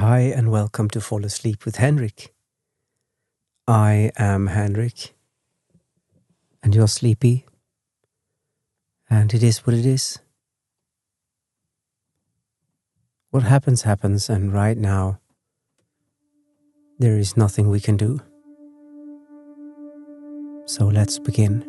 Hi and welcome to Fall Asleep with Henrik. I am Henrik and you're sleepy and it is what it is. What happens happens, and right now there is nothing we can do. So let's begin.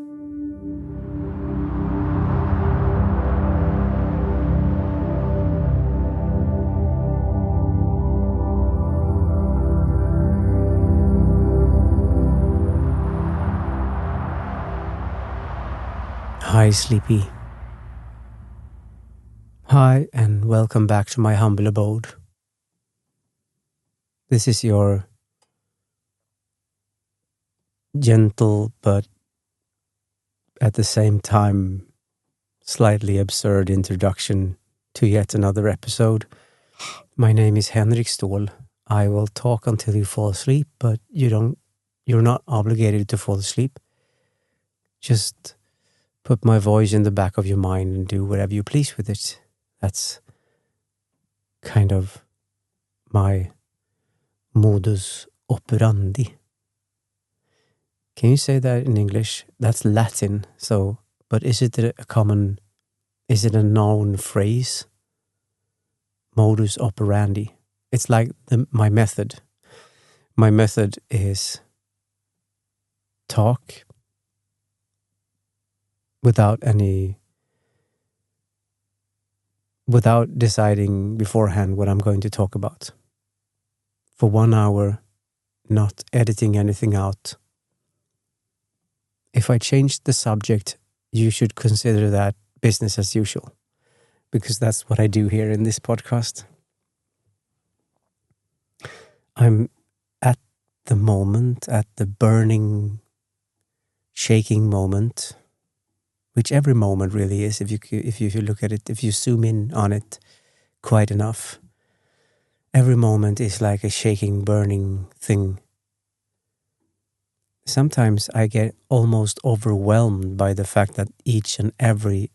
Hi, sleepy. Hi, and welcome back to my humble abode. This is your gentle but at the same time slightly absurd introduction to yet another episode. My name is Henrik Ståhl. I will talk until you fall asleep, but you're not obligated to fall asleep. Just put my voice in the back of your mind and do whatever you please with it. That's kind of my modus operandi. Can you say that in English? That's Latin. But is it a noun phrase? Modus operandi. It's like my method. My method is talk without deciding beforehand what I'm going to talk about. For 1 hour, not editing anything out. If I change the subject, you should consider that business as usual, because that's what I do here in this podcast. I'm at the burning, shaking moment, which every moment really is, if you look at it, if you zoom in on it quite enough. Every moment is like a shaking, burning thing. Sometimes I get almost overwhelmed by the fact that each and every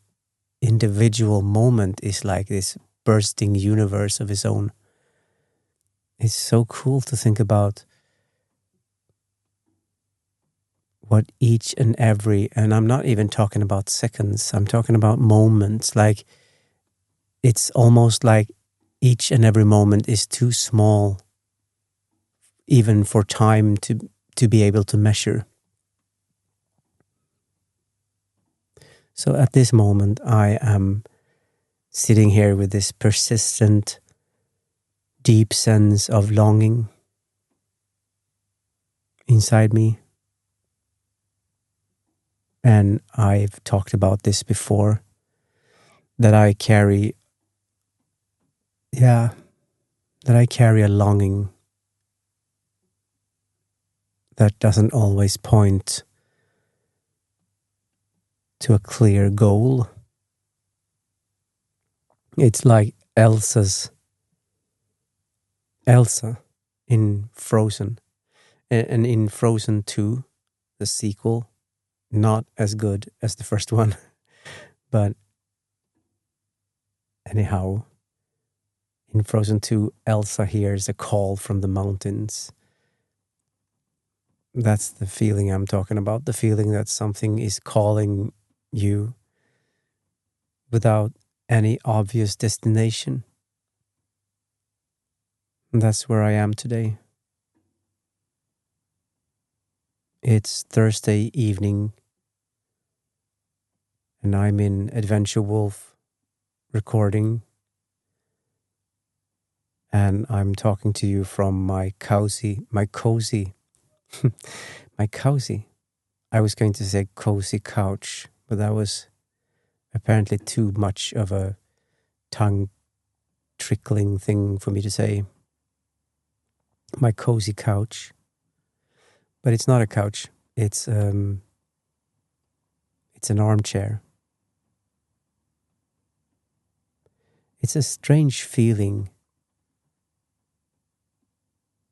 individual moment is like this bursting universe of its own. It's so cool to think about what each and every, and I'm not even talking about seconds, I'm talking about moments. Like, it's almost like each and every moment is too small even for time to be able to measure. So at this moment, I am sitting here with this persistent, deep sense of longing inside me. And I've talked about this before, that I carry a longing that doesn't always point to a clear goal. It's like Elsa in Frozen. And in Frozen 2, the sequel, not as good as the first one. But anyhow, in Frozen 2, Elsa hears a call from the mountains. That's the feeling I'm talking about. The feeling that something is calling you without any obvious destination. And that's where I am today. It's Thursday evening, and I'm in Adventure Wolf recording, and I'm talking to you from my cozy. I was going to say cozy couch, but that was apparently too much of a tongue trickling thing for me to say. My cozy couch. But it's not a couch. It's an armchair. It's a strange feeling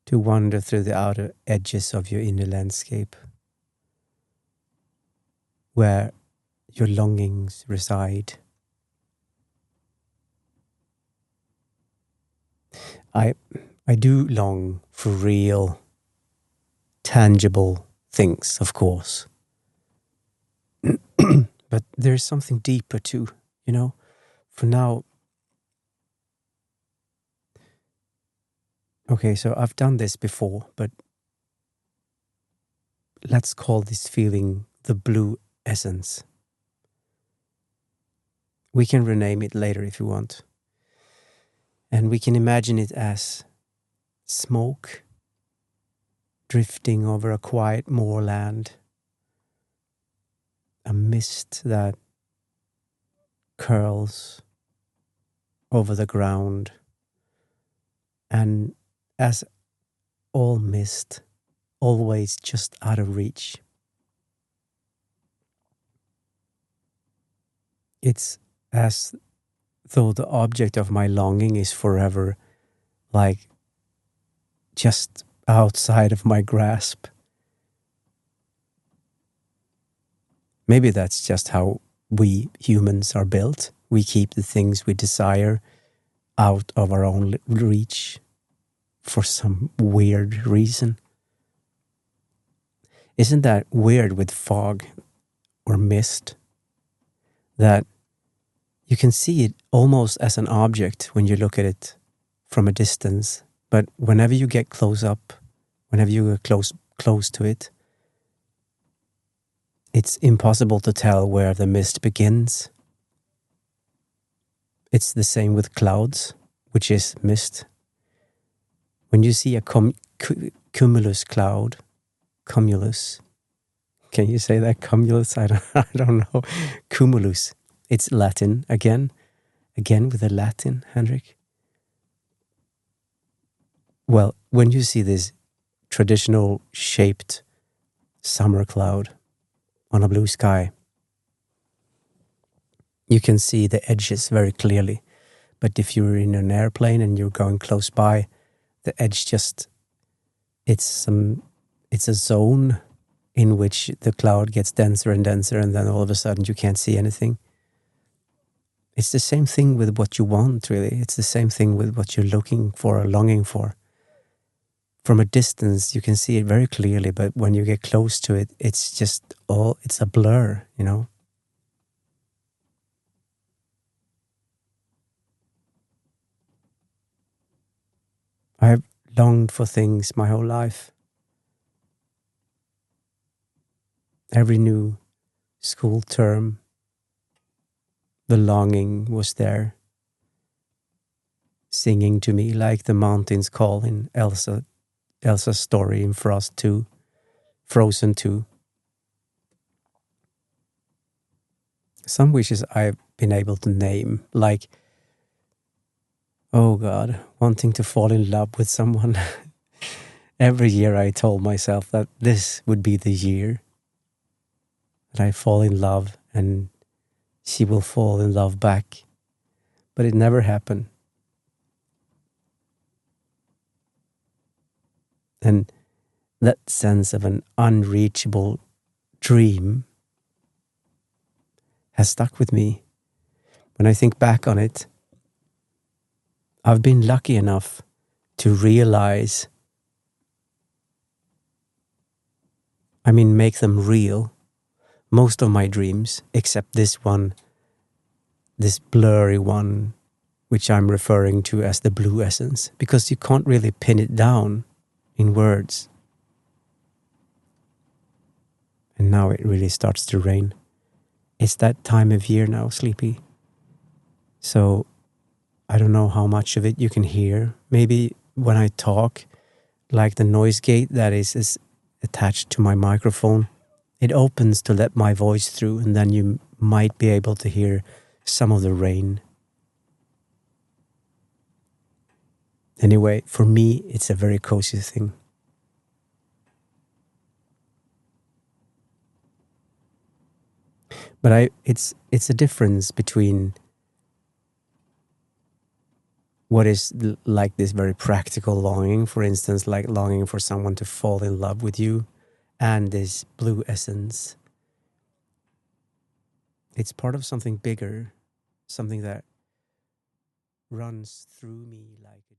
to wander through the outer edges of your inner landscape, where your longings reside. I do long for real, tangible things, of course. But there's something deeper too, you know? For now, okay, so I've done this before, but let's call this feeling the blue essence. We can rename it later if you want. And we can imagine it as smoke drifting over a quiet moorland, a mist that curls over the ground, and as all mist, always just out of reach. It's as though the object of my longing is forever, like just outside of my grasp. Maybe that's just how we humans are built. We keep the things we desire out of our own reach for some weird reason. Isn't that weird with fog or mist? That you can see it almost as an object when you look at it from a distance. But whenever you get close up, whenever you get close to it, it's impossible to tell where the mist begins. It's the same with clouds, which is mist. When you see a cumulus cloud, cumulus, can you say that? Cumulus? I don't know. Cumulus. It's Latin again with the Latin, Henrik. Well, when you see this traditional shaped summer cloud on a blue sky, you can see the edges very clearly. But if you're in an airplane and you're going close by, the edge just, it's a zone in which the cloud gets denser and denser, and then all of a sudden you can't see anything. It's the same thing with what you want, really. It's the same thing with what you're looking for or longing for. From a distance, you can see it very clearly, but when you get close to it, it's a blur, you know? I've longed for things my whole life. Every new school term, the longing was there, singing to me like the mountains call in Elsa's story in Frozen 2. Some wishes I've been able to name, like, oh God, wanting to fall in love with someone. Every year I told myself that this would be the year that I fall in love and she will fall in love back. But it never happened. And that sense of an unreachable dream has stuck with me. When I think back on it, I've been lucky enough to realize, make them real. Most of my dreams, except this one, this blurry one, which I'm referring to as the blue essence, because you can't really pin it down in words. And now it really starts to rain. It's that time of year now, Sleepy. So I don't know how much of it you can hear. Maybe when I talk, like the noise gate that is attached to my microphone, it opens to let my voice through, and then you might be able to hear some of the rain. Anyway, for me, it's a very cozy thing. But it's a difference between what is like this very practical longing, for instance, like longing for someone to fall in love with you, and this blue essence. It's part of something bigger, something that runs through me like a